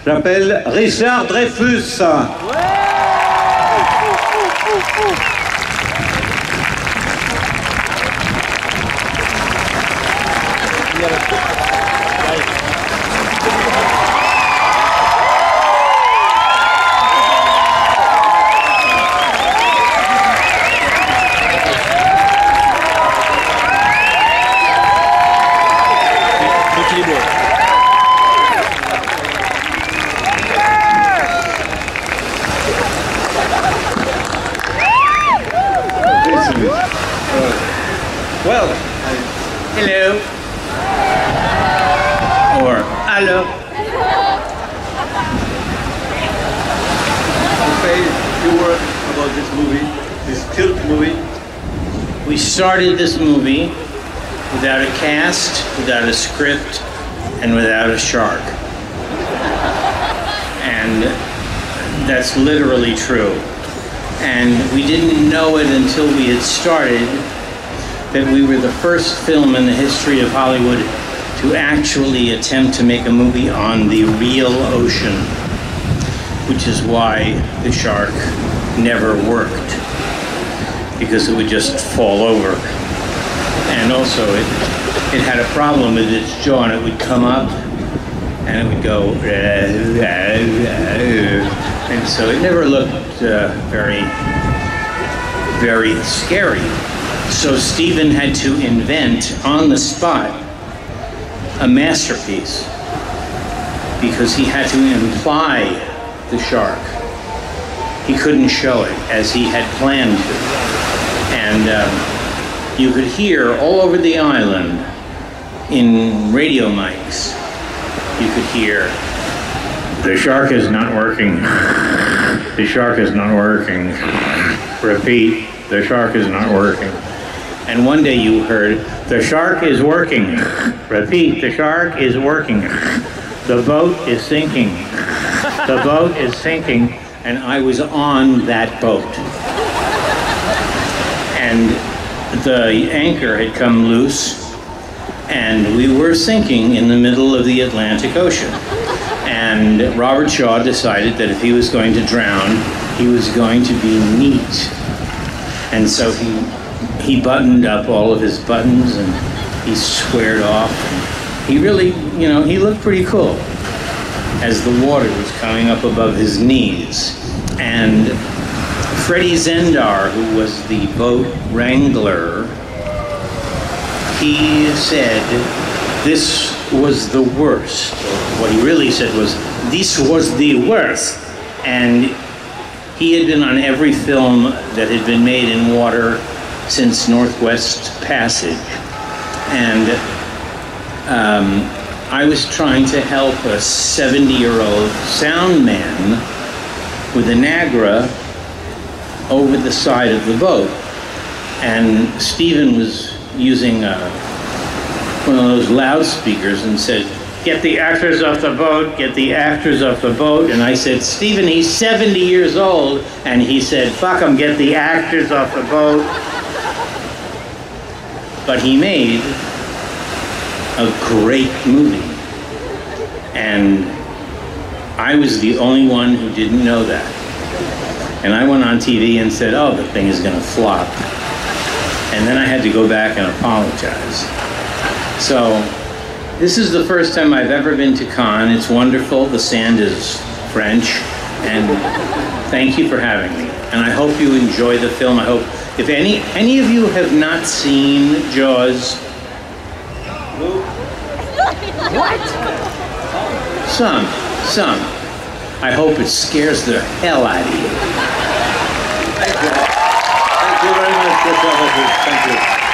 J'appelle Richard Dreyfuss. Well, hello, or hello. Say a few words about this movie, this cult movie. We started this movie without a cast, without a script, and without a shark. And that's literally true. And we didn't know it until we had started that we were the first film in the history of Hollywood to actually attempt to make a movie on the real ocean, which is why the shark never worked, because it would just fall over. And also it had a problem with its jaw, and it would come up and it would go, and so it never looked very, very scary. So Stephen had to invent, on the spot, a masterpiece, because he had to imply the shark. He couldn't show it as he had planned to. And you could hear all over the island, in radio mics, you could hear, "The shark is not working. The shark is not working. Repeat, the shark is not working." And one day you heard, "The shark is working. Repeat, the shark is working. The boat is sinking. The boat is sinking." And I was on that boat. And the anchor had come loose, and we were sinking in the middle of the Atlantic Ocean. And Robert Shaw decided that if he was going to drown, he was going to be neat. And so he buttoned up all of his buttons, and he squared off. He really, he looked pretty cool as the water was coming up above his knees. And Freddie Zendar, who was the boat wrangler, he said this was the worst. What he really said was, "This was the worst." And he had been on every film that had been made in water since Northwest Passage. And I was trying to help a 70-year-old sound man with a Nagra over the side of the boat. And Stephen was using one of those loudspeakers and said, "Get the actors off the boat, get the actors off the boat." And I said, "Stephen, he's 70 years old." And he said, "Fuck him, get the actors off the boat." But he made a great movie. And I was the only one who didn't know that. And I went on TV and said, "Oh, the thing is gonna flop." And then I had to go back and apologize. So this is the first time I've ever been to Cannes. It's wonderful. The sand is French. And thank you for having me. And I hope you enjoy the film. I hope, if any of you have not seen Jaws. What? Some. I hope it scares the hell out of you. Thank you. Thank you very much, Richard. Thank you.